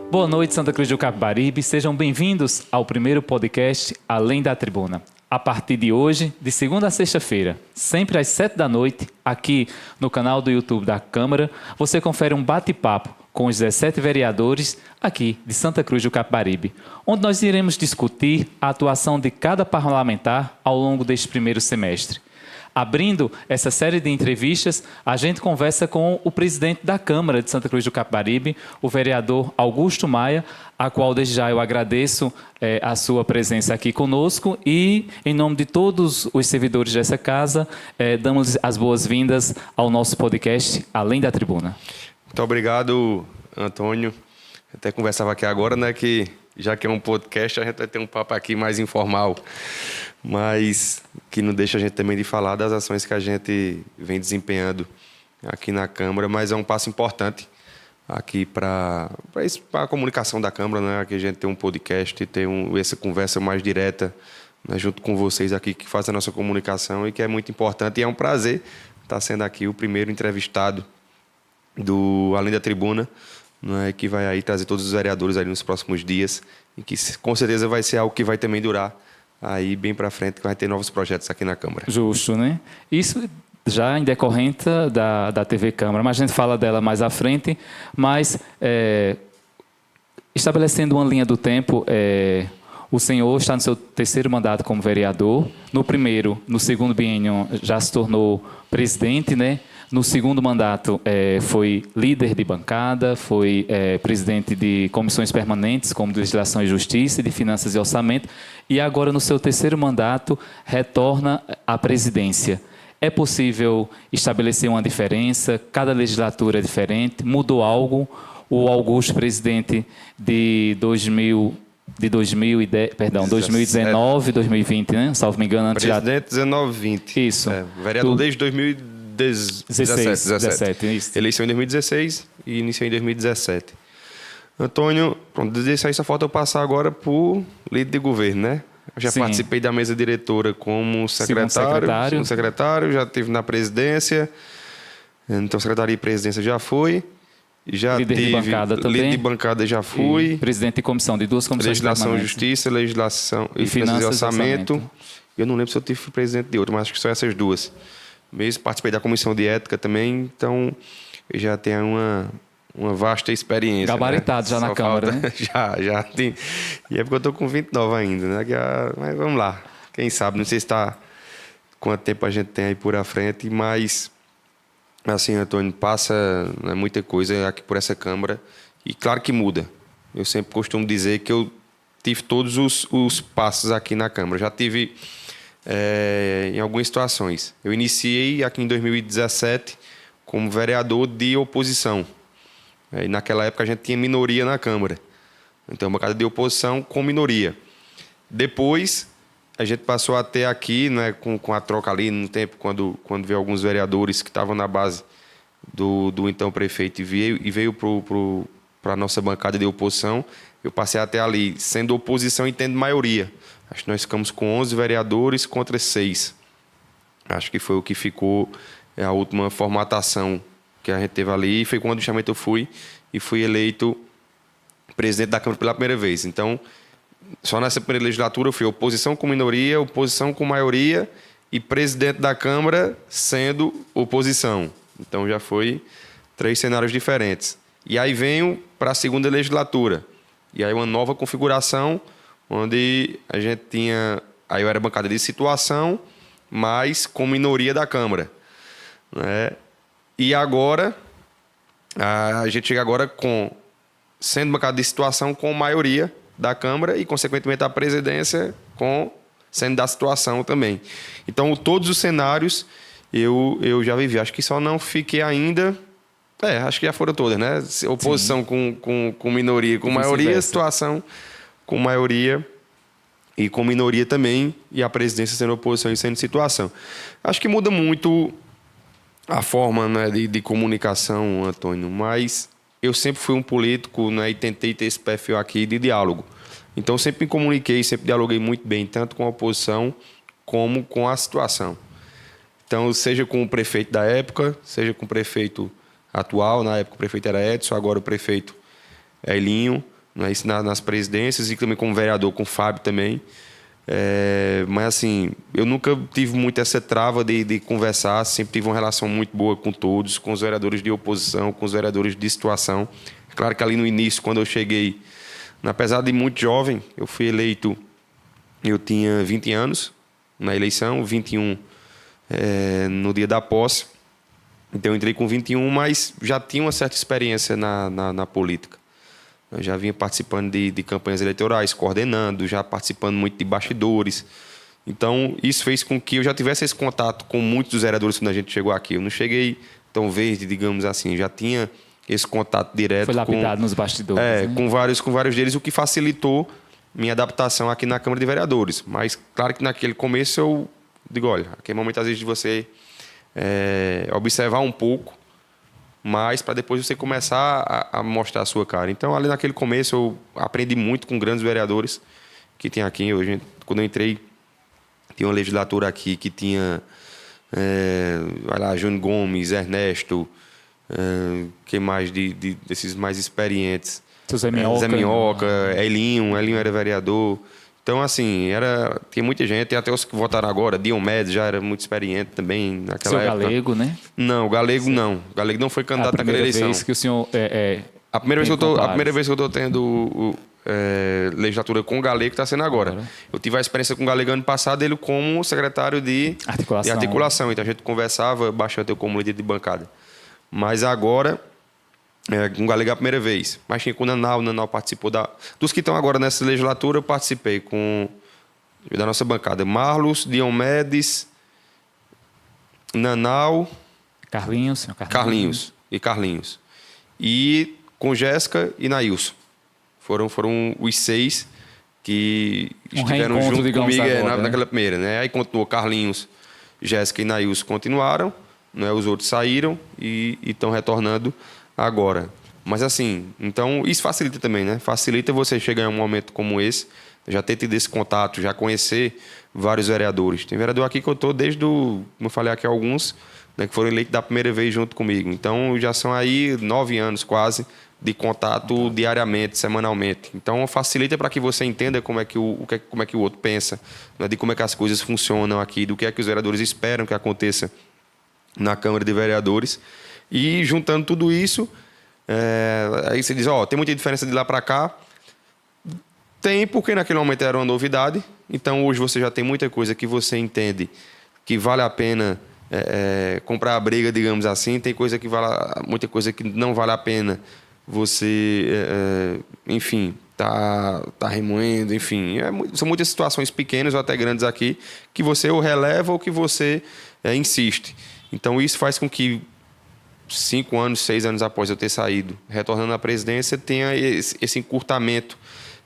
Boa noite, Santa Cruz do Capibaribe. Sejam bem-vindos ao primeiro podcast Além da Tribuna. A partir de hoje, de segunda a sexta-feira, sempre às 7 da noite, aqui no canal do YouTube da Câmara, você confere um bate-papo com os 17 vereadores aqui de Santa Cruz do Capibaribe, onde nós iremos discutir a atuação de cada parlamentar ao longo deste primeiro semestre. Abrindo essa série de entrevistas, a gente conversa com o presidente da Câmara de Santa Cruz do Capibaribe, o vereador Augusto Maia, a qual desde já eu agradeço a sua presença aqui conosco e, em nome de todos os servidores dessa casa, damos as boas-vindas ao nosso podcast Além da Tribuna. Muito obrigado, Antônio. Até conversava aqui agora, né, que já que é um podcast, a gente vai ter um papo aqui mais informal, mas que não deixa a gente também de falar das ações que a gente vem desempenhando aqui na Câmara, mas é um passo importante aqui para a comunicação da Câmara, né? Aqui a gente tem um podcast, tem essa conversa mais direta, né, junto com vocês aqui que fazem a nossa comunicação e que é muito importante, e é um prazer estar sendo aqui o primeiro entrevistado do Além da Tribuna, né, que vai aí trazer todos os vereadores ali nos próximos dias e que com certeza vai ser algo que vai também durar aí bem para frente, que vai ter novos projetos aqui na Câmara. Justo, né? Isso já em decorrência da TV Câmara, mas a gente fala dela mais à frente, mas estabelecendo uma linha do tempo, o senhor está no seu terceiro mandato como vereador, no segundo biênio já se tornou presidente, né? No segundo mandato foi líder de bancada, foi presidente de comissões permanentes, como de Legislação e Justiça, de Finanças e Orçamento, e agora no seu terceiro mandato retorna à presidência. É possível estabelecer uma diferença? Cada legislatura é diferente? Mudou algo? O Augusto, presidente de 2019, 2020, né? Salvo me engano. Presidente 19-20. Isso. Vereador desde 2017. Isso. Eleição em 2016 e iniciou em 2017. Antônio, pronto, desde aí só falta eu passar agora por líder de governo, né? Eu já participei da mesa diretora como secretário, já estive na presidência, então secretaria e presidência já fui. Já líder de bancada também. Líder de bancada já fui. E presidente de comissão, de duas comissões Legislação e permanentes. Justiça, Legislação e Finanças e Orçamento. Eu não lembro se eu tive presidente de outra, mas acho que são essas duas. Mesmo participei da comissão de ética também, então eu já tenho uma vasta experiência. Gabaritado, né? Já na Câmara, né? Já tem. E é porque eu estou com 29 ainda, né? Mas vamos lá. Quem sabe, não sei se está quanto tempo a gente tem aí por à frente, mas assim, Antônio, passa, né, muita coisa aqui por essa Câmara e claro que muda. Eu sempre costumo dizer que eu tive todos os passos aqui na Câmara. Já tive em algumas situações. Eu iniciei aqui em 2017 como vereador de oposição. E naquela época a gente tinha minoria na Câmara. Então, bancada de oposição com minoria. Depois, a gente passou a ter aqui, né, com a troca ali no tempo, quando veio alguns vereadores que estavam na base do então prefeito e veio para a nossa bancada de oposição, eu passei até ali, sendo oposição e tendo maioria. Acho que nós ficamos com 11 vereadores contra 6. Acho que foi o que ficou a última formatação que a gente teve ali. E foi quando justamente eu fui eleito presidente da Câmara pela primeira vez. Então, só nessa primeira legislatura eu fui oposição com minoria, oposição com maioria e presidente da Câmara sendo oposição. Então, já foi 3 cenários diferentes. E aí venho para a segunda legislatura. E aí uma nova configuração, onde a gente tinha... Aí eu era bancada de situação, mas com minoria da Câmara, né? E agora, a gente chega agora sendo bancada de situação com maioria da Câmara e, consequentemente, a presidência sendo da situação também. Então, todos os cenários eu já vivi. Acho que só não fiquei ainda... acho que já foram todas, né? Oposição com minoria, com maioria, situação com maioria e com minoria também, e a presidência sendo oposição e sendo situação. Acho que muda muito a forma, né, de comunicação, Antônio, mas eu sempre fui um político, né, e tentei ter esse perfil aqui de diálogo. Então, sempre me comuniquei, sempre dialoguei muito bem, tanto com a oposição como com a situação. Então, seja com o prefeito da época, seja com o prefeito atual, na época o prefeito era Edson, agora o prefeito é Elinho, né? Isso nas presidências e também como vereador, com o Fábio também. Mas assim, eu nunca tive muito essa trava de conversar, sempre tive uma relação muito boa com todos, com os vereadores de oposição, com os vereadores de situação. Claro que ali no início, quando eu cheguei, apesar de muito jovem, eu fui eleito, eu tinha 20 anos na eleição, 21 no dia da posse. Então eu entrei com 21, mas já tinha uma certa experiência na política. Eu já vinha participando de campanhas eleitorais, coordenando, já participando muito de bastidores. Então, isso fez com que eu já tivesse esse contato com muitos dos vereadores quando a gente chegou aqui. Eu não cheguei tão verde, digamos assim, já tinha esse contato direto. Foi lapidado nos bastidores. Né? Com vários deles, o que facilitou minha adaptação aqui na Câmara de Vereadores. Mas, claro que naquele começo eu digo, olha, aquele momento às vezes de você observar um pouco, mas para depois você começar a mostrar a sua cara. Então, ali naquele começo, eu aprendi muito com grandes vereadores que tem aqui. Hoje, quando eu entrei, tinha uma legislatura aqui que tinha Júnior Gomes, Ernesto, quem mais desses mais experientes? Zé Minhoca. Zé Minhoca, Elinho era vereador. Então, assim, tinha muita gente, tem até os que votaram agora. Diomedes já era muito experiente também naquela época. Galego, né? Não, o Galego não. O Galego não foi candidato naquela eleição. A primeira vez que o senhor a primeira vez que eu estou tendo legislatura com o Galego está sendo agora. Eu tive a experiência com o Galego ano passado, ele como secretário de articulação. Então, a gente conversava bastante, eu como líder de bancada. Mas agora, com o Galego é a primeira vez. Mas tinha com o Nanau participou dos que estão agora nessa legislatura, eu participei da nossa bancada. Marlos, Diomedes, Nanau... Carlinhos. Carlinhos. E com Jéssica e Nailson. Foram os 6 que estiveram junto comigo naquela primeira. Né? Aí continuou Carlinhos, Jéssica e Nailson continuaram, né? Os outros saíram e estão retornando agora. Mas assim, então isso facilita também, né? Facilita você chegar em um momento como esse, já ter tido esse contato, já conhecer vários vereadores. Tem vereador aqui que eu estou desde como eu falei aqui, alguns, né, que foram eleitos da primeira vez junto comigo. Então já são aí 9 anos quase de contato diariamente, semanalmente. Então facilita para que você entenda como é que o outro pensa, né, de como é que as coisas funcionam aqui, do que é que os vereadores esperam que aconteça na Câmara de Vereadores. E juntando tudo isso, aí você diz, tem muita diferença de lá para cá. Tem, porque naquele momento era uma novidade. Então hoje você já tem muita coisa que você entende que vale a pena comprar a briga, digamos assim. Tem muita coisa que não vale a pena você, enfim, tá remoendo, enfim. São muitas situações pequenas ou até grandes aqui que você ou releva ou que você insiste. Então isso faz com que 5 anos, 6 anos após eu ter saído, retornando à presidência, tenha esse encurtamento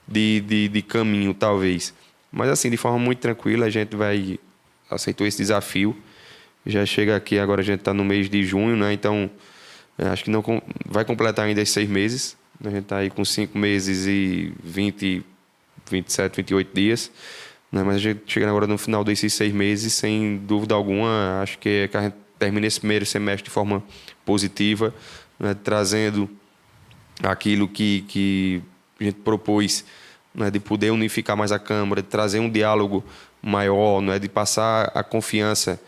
de caminho, talvez. Mas assim, de forma muito tranquila, a gente aceitou esse desafio. Já chega aqui, agora a gente está no mês de junho, né? Então, acho que não vai completar ainda esses 6 meses. A gente está aí com 5 meses e 20, 27, 28 dias. Né? Mas a gente chega agora no final desses 6 meses, sem dúvida alguma, acho que a gente termina esse primeiro semestre de forma positiva, né? Trazendo aquilo que a gente propôs, né? De poder unificar mais a Câmara, de trazer um diálogo maior, né? De passar a confiança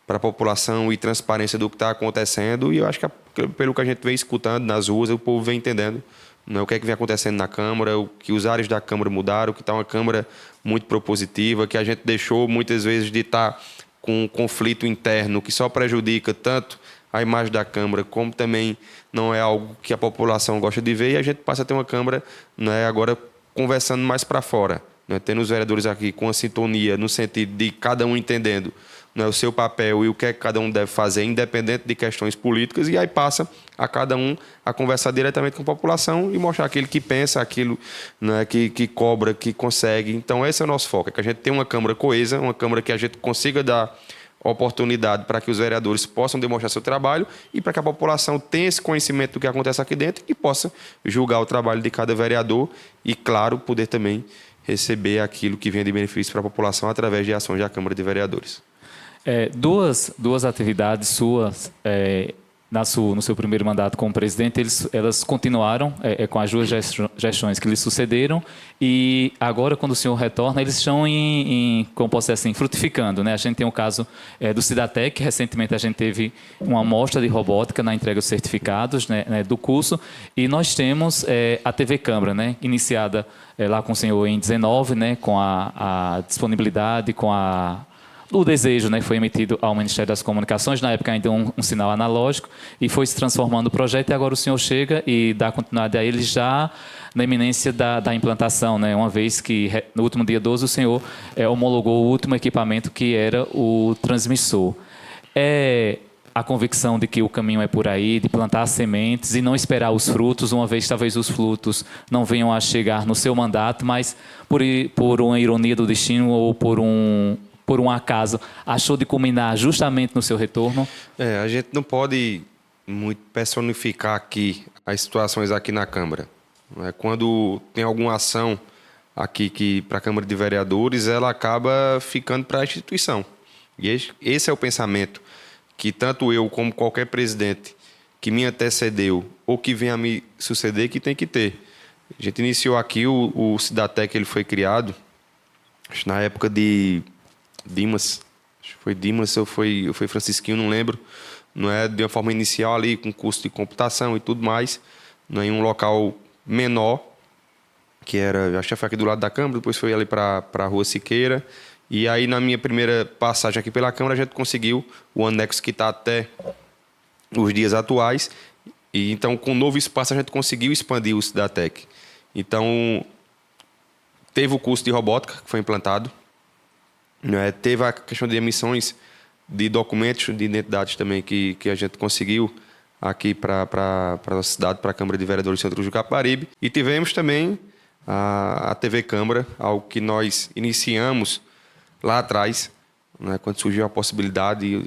para a população e transparência do que está acontecendo. E eu acho que, pelo que a gente vem escutando nas ruas, o povo vem entendendo, né, o que é que vem acontecendo na Câmara, que os áreas da Câmara mudaram, que está uma Câmara muito propositiva, que a gente deixou muitas vezes de estar com um conflito interno que só prejudica tanto a imagem da Câmara, como também não é algo que a população gosta de ver, e a gente passa a ter uma Câmara, né, agora conversando mais para fora, né, tendo os vereadores aqui com a sintonia, no sentido de cada um entendendo, né, o seu papel e o que é que cada um deve fazer, independente de questões políticas, e aí passa a cada um a conversar diretamente com a população e mostrar aquilo que pensa, aquilo, né, que cobra, que consegue. Então esse é o nosso foco, é que a gente tenha uma Câmara coesa, uma Câmara que a gente consiga dar oportunidade para que os vereadores possam demonstrar seu trabalho e para que a população tenha esse conhecimento do que acontece aqui dentro e possa julgar o trabalho de cada vereador e, claro, poder também receber aquilo que vem de benefício para a população através de ações da Câmara de Vereadores. Duas atividades suas no seu primeiro mandato como presidente, elas continuaram com as duas gestões que lhe sucederam e agora, quando o senhor retorna, eles estão como posso dizer assim, frutificando, né? A gente tem o caso do Cidatec, recentemente a gente teve uma amostra de robótica na entrega dos certificados, né, do curso, e nós temos a TV Câmara, né, iniciada lá com o senhor em 19, né, com a disponibilidade, com o desejo, né, foi emitido ao Ministério das Comunicações, na época ainda um sinal analógico, e foi se transformando o projeto, e agora o senhor chega e dá continuidade a ele já na iminência da implantação, né, uma vez que no último dia 12 o senhor homologou o último equipamento que era o transmissor. A convicção de que o caminho é por aí, de plantar sementes e não esperar os frutos, uma vez talvez os frutos não venham a chegar no seu mandato, mas por uma ironia do destino ou por um acaso, achou de culminar justamente no seu retorno? A gente não pode muito personificar aqui as situações aqui na Câmara. Quando tem alguma ação aqui que para a Câmara de Vereadores, ela acaba ficando para a instituição. E esse é o pensamento que tanto eu como qualquer presidente que me antecedeu ou que venha a me suceder que tem que ter. A gente iniciou aqui o Cidatec, ele foi criado na época de Dimas, acho que foi Dimas ou foi Francisquinho, não lembro. Não é de uma forma inicial ali, com curso de computação e tudo mais, não é em um local menor, que era, acho que foi aqui do lado da Câmara, depois foi ali para a Rua Siqueira. E aí, na minha primeira passagem aqui pela Câmara, a gente conseguiu o anexo que está até os dias atuais. E então, com o novo espaço, a gente conseguiu expandir o Cidatec. Então, teve o curso de robótica, que foi implantado. Teve a questão de emissões de documentos de identidades também que a gente conseguiu aqui para a nossa cidade, para a Câmara de Vereadores de Santa Cruz do Capibaribe. E tivemos também a TV Câmara, algo que nós iniciamos lá atrás, né, quando surgiu a possibilidade.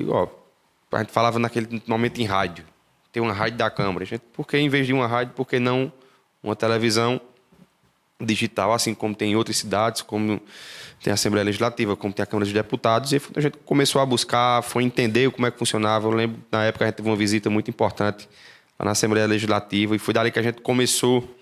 A gente falava naquele momento em rádio, tem uma rádio da Câmara. Por que em vez de uma rádio, por que não uma televisão digital, assim como tem em outras cidades, como tem a Assembleia Legislativa, como tem a Câmara dos Deputados, e a gente começou a buscar, foi entender como é que funcionava. Eu lembro, na época, a gente teve uma visita muito importante lá na Assembleia Legislativa, e foi dali que a gente começou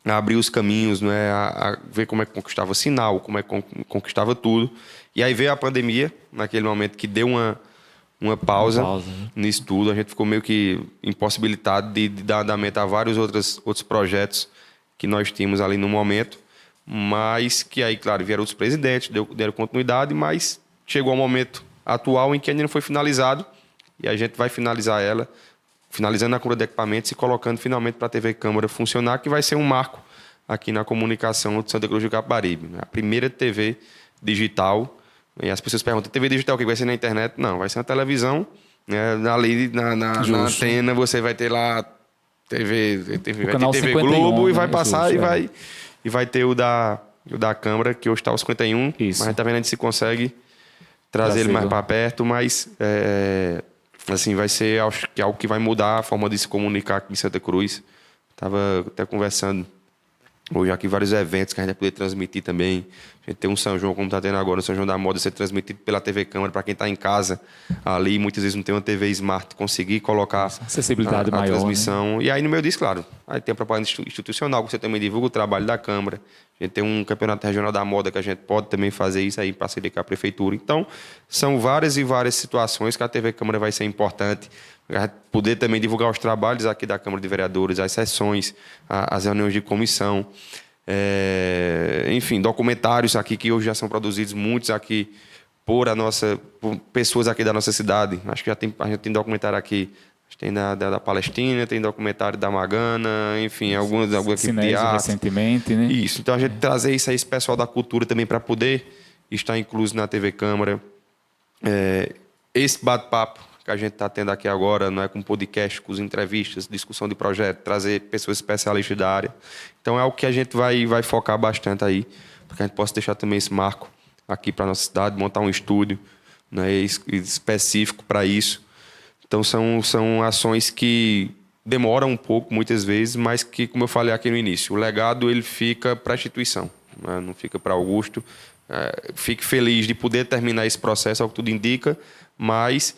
a abrir os caminhos, né, a ver como é que conquistava sinal, como é que conquistava tudo. E aí veio a pandemia, naquele momento que deu uma pausa, né, nisso tudo. A gente ficou meio que impossibilitado de dar andamento a vários outros projetos que nós tínhamos ali no momento, mas que aí, claro, vieram outros presidentes, deram continuidade, mas chegou ao momento atual em que ainda não foi finalizado, e a gente vai finalizar ela, finalizando a compra de equipamentos e colocando finalmente para a TV Câmara funcionar, que vai ser um marco aqui na comunicação de Santa Cruz do Capibaribe. A primeira TV digital, e as pessoas perguntam, TV digital o que vai ser na internet? Não, vai ser na televisão, né, ali na antena você vai ter lá vai ter TV Globo, né? E vai passar e vai ter o da Câmara, que hoje está aos 51. Isso. Mas a gente está vendo se a gente consegue trazer ele mais para perto, mas assim, vai ser algo que vai mudar a forma de se comunicar aqui em Santa Cruz. Estava até conversando hoje aqui vários eventos que a gente vai poder transmitir também. A gente tem um São João, como está tendo agora, o São João da Moda, ser transmitido pela TV Câmara, para quem está em casa ali, muitas vezes não tem uma TV Smart, conseguir colocar acessibilidade maior, transmissão. Né? E aí, no meio disso, claro, aí tem a propaganda institucional, que você também divulga o trabalho da Câmara. A gente tem um campeonato regional da moda que a gente pode também fazer isso aí em parceria com a Prefeitura. Então, são várias e várias situações que a TV Câmara vai ser importante. Poder também divulgar os trabalhos aqui da Câmara de Vereadores, as sessões, as reuniões de comissão. Enfim, documentários aqui que hoje já são produzidos, muitos aqui por pessoas aqui da nossa cidade. Acho que a gente tem documentário aqui, tem da Palestina, tem documentário da Magana, enfim, alguns aqui de arte. Recentemente, né? Isso, então a gente trazer isso aí, esse pessoal da cultura também para poder estar incluso na TV Câmara. Esse bate-papo que a gente está tendo aqui agora, não é, com podcast, com entrevistas, discussão de projeto, trazer pessoas especialistas da área. Então é algo que a gente vai focar bastante aí, para que a gente possa deixar também esse marco aqui para a nossa cidade, montar um estúdio, né, específico para isso. Então são ações que demoram um pouco, muitas vezes, mas que, como eu falei aqui no início, o legado ele fica para a instituição, né, não fica para Augusto. Fique feliz de poder terminar esse processo, é o que tudo indica, mas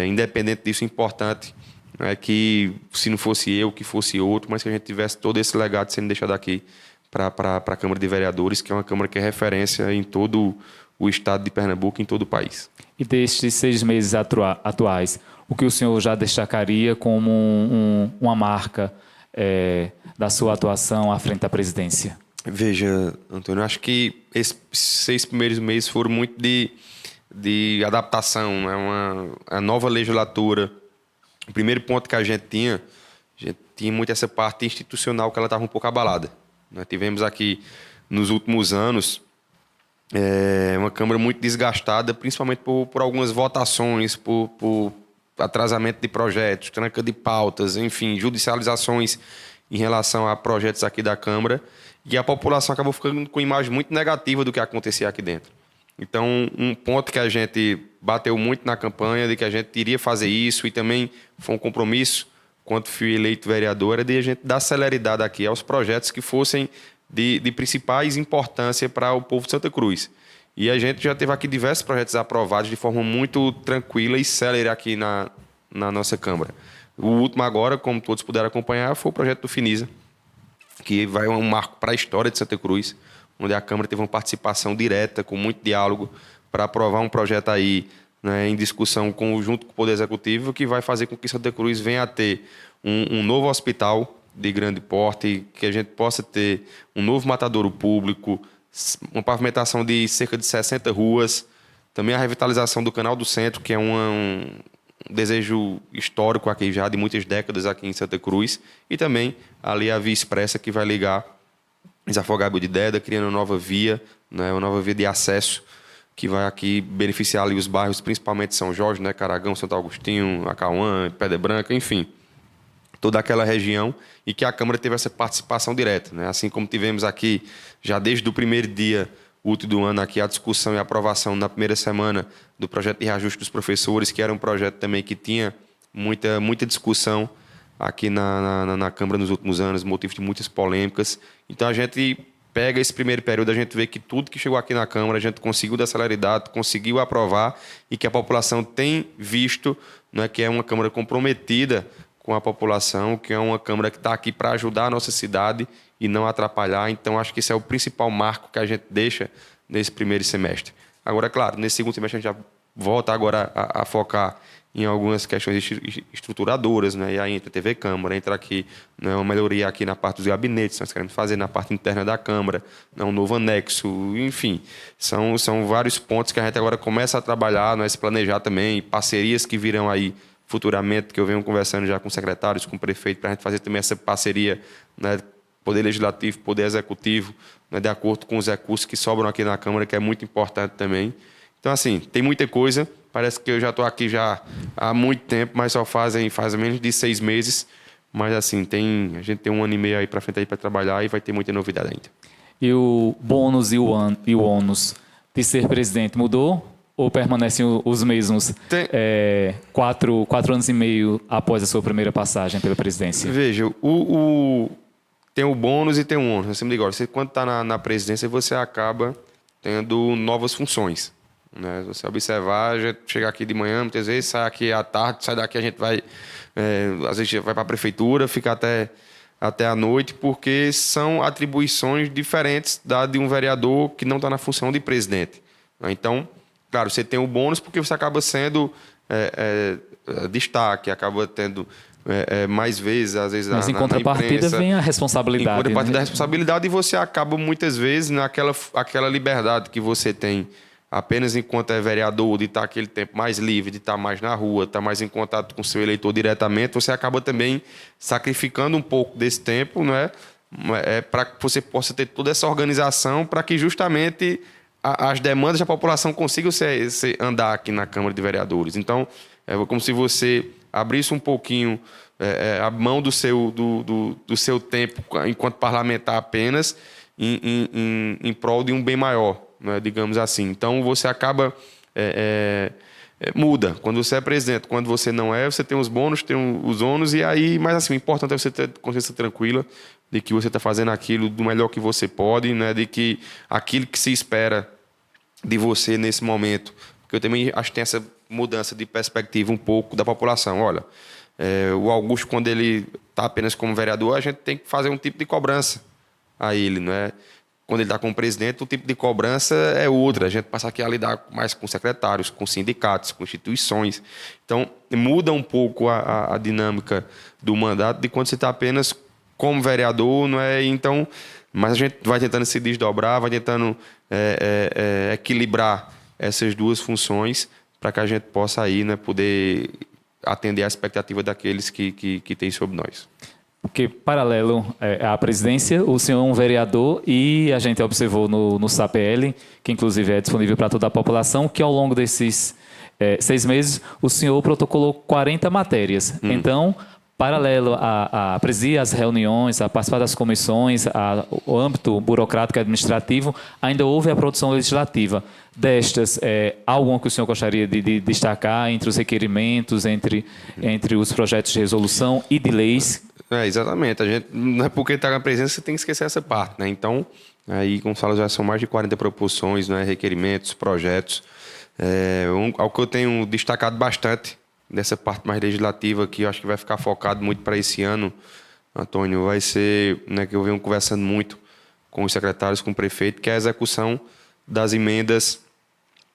independente disso, importante é que, se não fosse eu, que fosse outro, mas que a gente tivesse todo esse legado sendo deixado aqui para a Câmara de Vereadores, que é uma Câmara que é referência em todo o estado de Pernambuco, em todo o país. E destes 6 meses atuais, o que o senhor já destacaria como uma marca da sua atuação à frente da presidência? Veja, Antônio, acho que esses 6 primeiros meses foram muito de adaptação, né? A nova legislatura. O primeiro ponto que a gente tinha muito essa parte institucional que ela estava um pouco abalada. Nós tivemos aqui, nos últimos anos, uma Câmara muito desgastada, principalmente por algumas votações, por atrasamento de projetos, tranca de pautas, enfim, judicializações em relação a projetos aqui da Câmara, e a população acabou ficando com uma imagem muito negativa do que acontecia aqui dentro. Então, um ponto que a gente bateu muito na campanha, de que a gente iria fazer isso, e também foi um compromisso, quando fui eleito vereador, era de a gente dar celeridade aqui aos projetos que fossem de principais importância para o povo de Santa Cruz. E a gente já teve aqui diversos projetos aprovados de forma muito tranquila e célere aqui na nossa Câmara. O último agora, como todos puderam acompanhar, foi o projeto do Finisa, que vai um marco para a história de Santa Cruz, onde a Câmara teve uma participação direta, com muito diálogo, para aprovar um projeto aí, né, em discussão junto com o Poder Executivo, que vai fazer com que Santa Cruz venha a ter um novo hospital de grande porte, que a gente possa ter um novo matadouro público, uma pavimentação de cerca de 60 ruas, também a revitalização do Canal do Centro, que é um desejo histórico aqui já, de muitas décadas aqui em Santa Cruz, e também ali a Via Expressa, que vai ligar Desafogável de Deda, criando uma nova via, né, uma nova via de acesso, que vai aqui beneficiar ali os bairros, principalmente São Jorge, né, Caragão, Santo Agostinho, Acauã, Pedra Branca, enfim, toda aquela região, e que a Câmara teve essa participação direta, né? Assim como tivemos aqui, já desde o primeiro dia útil do ano, aqui a discussão e aprovação na primeira semana do projeto de reajuste dos professores, que era um projeto também que tinha muita discussão aqui na Câmara nos últimos anos, motivo de muitas polêmicas. Então a gente pega esse primeiro período, a gente vê que tudo que chegou aqui na Câmara, a gente conseguiu dar celeridade, conseguiu aprovar, e que a população tem visto, né, que é uma Câmara comprometida com a população, que é uma Câmara que está aqui para ajudar a nossa cidade e não atrapalhar. Então, acho que esse é o principal marco que a gente deixa nesse primeiro semestre. Agora, claro, nesse segundo semestre a gente já volta agora a focar em algumas questões estruturadoras, né? E aí entra a TV Câmara, entra aqui, né, uma melhoria aqui na parte dos gabinetes, nós queremos fazer na parte interna da Câmara, né, um novo anexo, enfim. São vários pontos que a gente agora começa a trabalhar, nós planejar também, parcerias que virão aí futuramente, que eu venho conversando já com secretários, com o prefeito, para a gente fazer também essa parceria, né, Poder Legislativo, Poder Executivo, né, de acordo com os recursos que sobram aqui na Câmara, que é muito importante também. Então, assim, tem muita coisa. Parece que eu já estou aqui já há muito tempo, mas só faz menos de 6 meses. Mas, assim, a gente tem 1 ano e meio aí para frente aí para trabalhar e vai ter muita novidade ainda. E o bônus e o ônus de ser presidente mudou? Ou permanecem os mesmos 4 anos e meio após a sua primeira passagem pela presidência? Veja, tem o bônus e tem o ônus. Eu sempre digo, você, quando está na presidência, você acaba tendo novas funções, né? Se você observar, a gente chega aqui de manhã, muitas vezes sai aqui à tarde, sai daqui a gente vai, às vezes vai para a prefeitura, fica até a noite, porque são atribuições diferentes da de um vereador que não está na função de presidente, né? Então, claro, você tem o bônus porque você acaba sendo destaque, acaba tendo mais vezes, às vezes, mas em contrapartida vem a responsabilidade. Em contrapartida da né? responsabilidade, e você acaba muitas vezes aquela liberdade que você tem apenas enquanto é vereador, de estar aquele tempo mais livre, de estar mais na rua, estar mais em contato com o seu eleitor diretamente, você acaba também sacrificando um pouco desse tempo, não é? Para que você possa ter toda essa organização para que justamente as demandas da população consigam andar aqui na Câmara de Vereadores. Então, é como se você abrisse um pouquinho a mão do seu tempo enquanto parlamentar apenas em prol de um bem maior, né, digamos assim. Então, você acaba... muda. Quando você é presidente, quando você não é, você tem os bônus, tem os ônus, e aí... Mas, assim, o importante é você ter consciência tranquila de que você está fazendo aquilo do melhor que você pode, né, de que aquilo que se espera de você nesse momento, porque eu também acho que tem essa mudança de perspectiva um pouco da população. Olha, o Augusto, quando ele está apenas como vereador, a gente tem que fazer um tipo de cobrança a ele, não é? Quando ele está como presidente, o tipo de cobrança é outro. A gente passa aqui a lidar mais com secretários, com sindicatos, com instituições. Então, muda um pouco a dinâmica do mandato de quando você está apenas como vereador, não é? Então, mas a gente vai tentando se desdobrar, vai tentando equilibrar essas duas funções para que a gente possa aí, né, poder atender a expectativa daqueles que têm sobre nós. Porque, paralelo à presidência, o senhor é um vereador e a gente observou no SAPL, que inclusive é disponível para toda a população, que ao longo desses 6 meses o senhor protocolou 40 matérias. Então, paralelo a presidir as reuniões, a participar das comissões, o âmbito burocrático e administrativo, ainda houve a produção legislativa. Destas, há alguma que o senhor gostaria de destacar entre os requerimentos, entre os projetos de resolução e de leis? Exatamente. A gente, não é porque está na presença que você tem que esquecer essa parte, né? Então, aí, como fala, já são mais de 40 proposições, né? Requerimentos, projetos. Algo que eu tenho destacado bastante dessa parte mais legislativa, que eu acho que vai ficar focado muito para esse ano, Antônio, vai ser, né, que eu venho conversando muito com os secretários, com o prefeito, que é a execução das emendas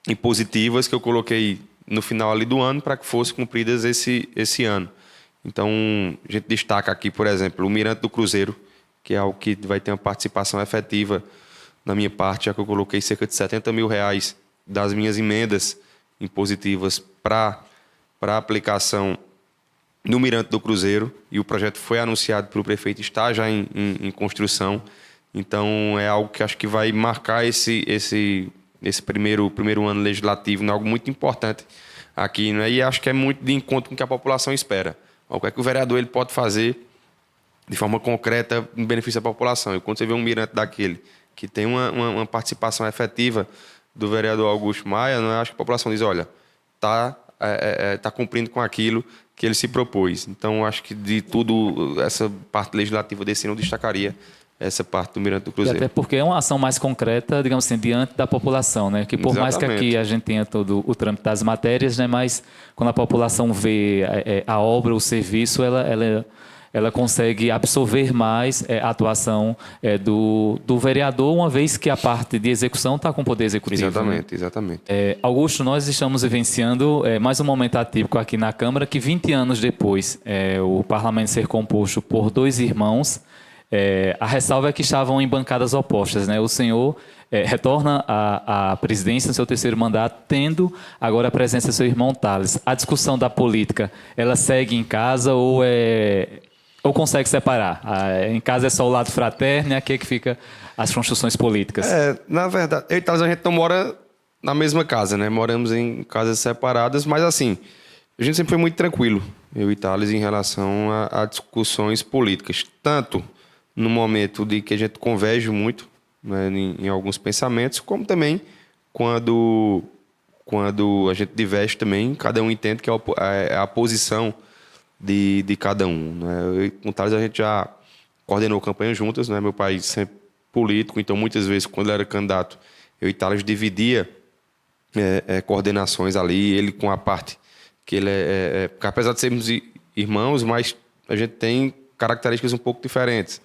impositivas que eu coloquei no final ali do ano para que fossem cumpridas esse ano. Então, a gente destaca aqui, por exemplo, o Mirante do Cruzeiro, que é algo que vai ter uma participação efetiva na minha parte, já que eu coloquei cerca de R$70 mil das minhas emendas impositivas para aplicação no Mirante do Cruzeiro, e o projeto foi anunciado pelo prefeito, está já em construção. Então, é algo que acho que vai marcar esse primeiro ano legislativo, né? Algo muito importante aqui, né? E acho que é muito de encontro com o que a população espera. O que é que o vereador ele pode fazer de forma concreta em benefício da população? E quando você vê um mirante daquele que tem uma participação efetiva do vereador Augusto Maia, não acho que a população diz, olha, tá cumprindo com aquilo que ele se propôs. Então, acho que de tudo, essa parte legislativa desse ano eu destacaria essa parte do Mirante do Cruzeiro. E até porque é uma ação mais concreta, digamos assim, diante da população, né? Que por mais que aqui a gente tenha todo o trâmite das matérias, né? Mas quando a população vê a obra, o serviço, ela consegue absorver mais a atuação do vereador, uma vez que a parte de execução está com o Poder Executivo. Exatamente, né? Exatamente. Augusto, nós estamos vivenciando mais um momento atípico aqui na Câmara, que 20 anos depois, o parlamento ser composto por 2 irmãos, a ressalva é que estavam em bancadas opostas, né? O senhor retorna à presidência no seu 3º mandato, tendo agora a presença do seu irmão Thales. A discussão da política, ela segue em casa ou consegue separar? Em casa é só o lado fraterno e aqui é que fica as construções políticas. Na verdade, eu e Thales, a gente não mora na mesma casa, né? Moramos em casas separadas, mas assim, a gente sempre foi muito tranquilo, eu e Thales, em relação a discussões políticas. Tanto no momento de que a gente converge muito, né, em alguns pensamentos, como também quando a gente diverge também, cada um entende que é a posição de cada um. Né? Eu, com o Thales, a gente já coordenou campanha juntas, né? Meu pai sempre político, então muitas vezes, quando ele era candidato, eu e Thales dividia coordenações ali, ele com a parte que ele porque apesar de sermos irmãos, mas a gente tem características um pouco diferentes.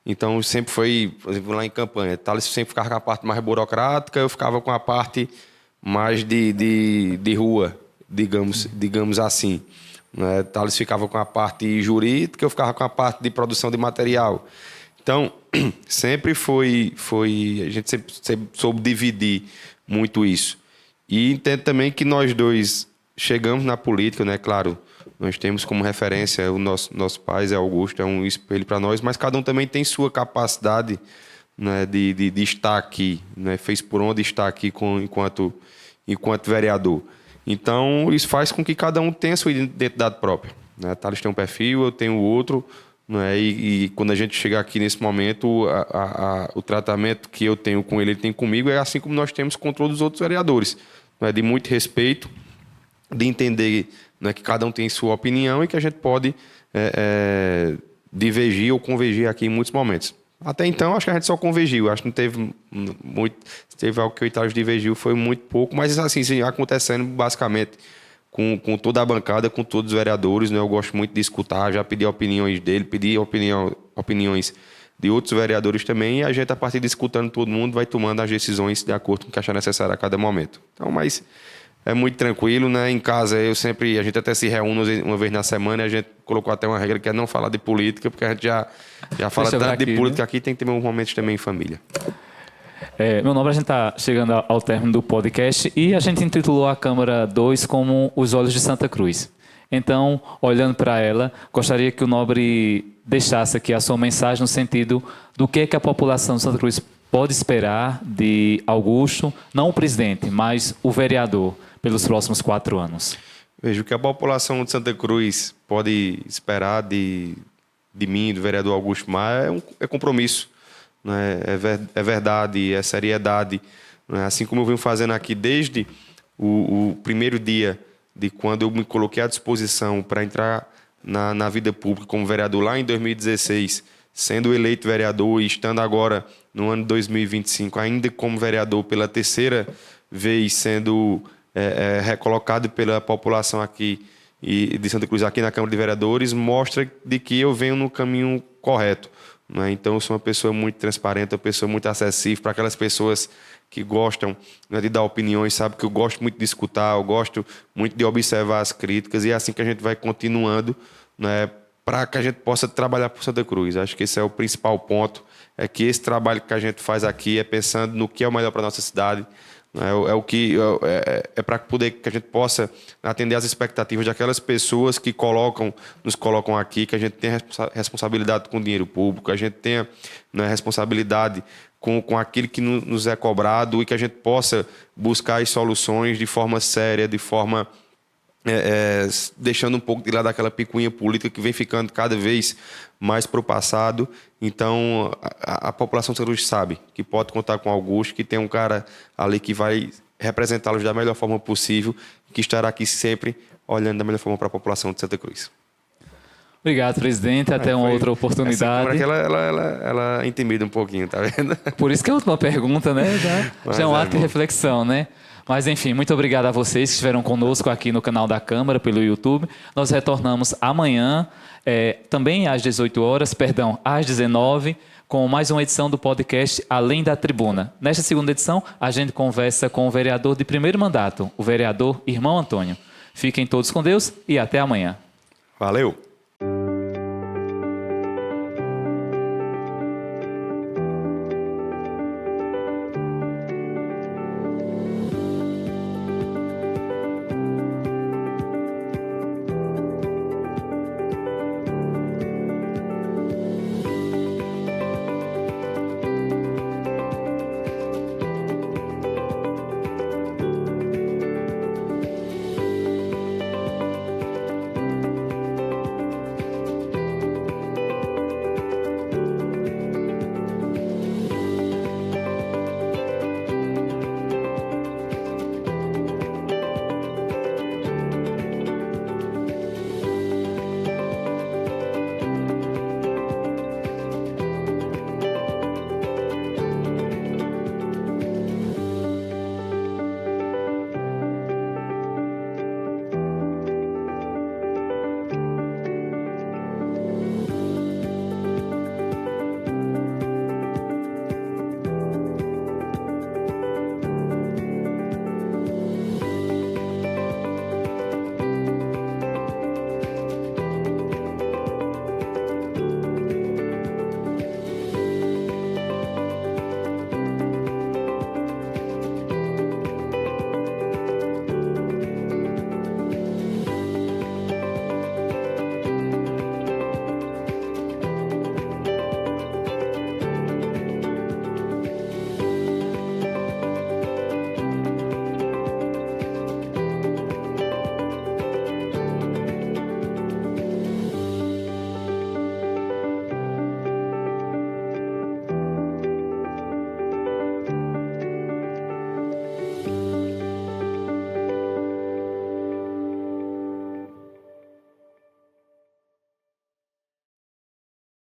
Então, sempre foi, por exemplo, lá em campanha, Thales sempre ficava com a parte mais burocrática, eu ficava com a parte mais de rua, digamos assim. Né? Thales ficava com a parte jurídica, eu ficava com a parte de produção de material. Então, sempre a gente sempre soube dividir muito isso. E entendo também que nós dois chegamos na política, né? Claro, nós temos como referência o nosso pai, Zé Augusto, é um espelho para nós, mas cada um também tem sua capacidade, né, de estar aqui, né? Fez por onde estar aqui enquanto vereador. Então, isso faz com que cada um tenha sua identidade própria. Né? Thales tem um perfil, eu tenho outro. Né? E quando a gente chegar aqui nesse momento, o tratamento que eu tenho com ele tem comigo, é assim como nós temos com todos os outros vereadores. Né? De muito respeito, de entender, né, que cada um tem sua opinião e que a gente pode divergir ou convergir aqui em muitos momentos. Até então, acho que a gente só convergiu. Acho que não teve muito... Teve algo que o Itália divergiu, foi muito pouco. Mas, assim, sim, acontecendo basicamente com toda a bancada, com todos os vereadores, né? Eu gosto muito de escutar, já pedi opiniões dele, pedi opiniões de outros vereadores também. E a gente, a partir de escutando todo mundo, vai tomando as decisões de acordo com o que achar necessário a cada momento. Então, mas... É muito tranquilo, né? Em casa, a gente até se reúne uma vez na semana e a gente colocou até uma regra que é não falar de política, porque a gente já fala tanto de política, né? Aqui, tem que ter uns momentos também em família. Meu nome, a gente está chegando ao término do podcast e a gente intitulou a Câmara 2 como Os Olhos de Santa Cruz. Então, olhando para ela, gostaria que o Nobre deixasse aqui a sua mensagem no sentido do que a população de Santa Cruz pode esperar de Augusto, não o presidente, mas o vereador, pelos próximos 4 anos. Vejo que a população de Santa Cruz pode esperar de mim, do vereador Augusto Maia, é compromisso, né? É verdade, é seriedade. Né? Assim como eu venho fazendo aqui desde o primeiro dia de quando eu me coloquei à disposição para entrar na vida pública como vereador lá em 2016, sendo eleito vereador e estando agora no ano de 2025 ainda como vereador pela 3ª vez, sendo recolocado pela população aqui e de Santa Cruz aqui na Câmara de Vereadores, mostra de que eu venho no caminho correto. Né? Então, eu sou uma pessoa muito transparente, uma pessoa muito acessível para aquelas pessoas que gostam, né, de dar opiniões, sabe que eu gosto muito de escutar, eu gosto muito de observar as críticas e é assim que a gente vai continuando, né, para que a gente possa trabalhar por Santa Cruz. Acho que esse é o principal ponto, é que esse trabalho que a gente faz aqui é pensando no que é o melhor para a nossa cidade, é para poder que a gente possa atender às expectativas daquelas pessoas que nos colocam aqui, que a gente tenha responsabilidade com o dinheiro público, que a gente tenha, né, responsabilidade com aquilo que nos é cobrado e que a gente possa buscar as soluções de forma séria, de forma deixando um pouco de lado aquela picuinha política que vem ficando cada vez mais para o passado. Então, a população de Santa Cruz sabe que pode contar com Augusto, que tem um cara ali que vai representá-los da melhor forma possível, que estará aqui sempre olhando da melhor forma para a população de Santa Cruz. Obrigado, presidente. Até uma outra oportunidade. Essa ela intimida um pouquinho, tá vendo? Por isso que é a última pergunta, né? Já é um ato de reflexão, né? Mas, enfim, muito obrigado a vocês que estiveram conosco aqui no canal da Câmara, pelo YouTube. Nós retornamos amanhã, também às 18 horas, às 19, com mais uma edição do podcast Além da Tribuna. Nesta segunda edição, a gente conversa com o vereador de primeiro mandato, o vereador Irmão Antônio. Fiquem todos com Deus e até amanhã. Valeu!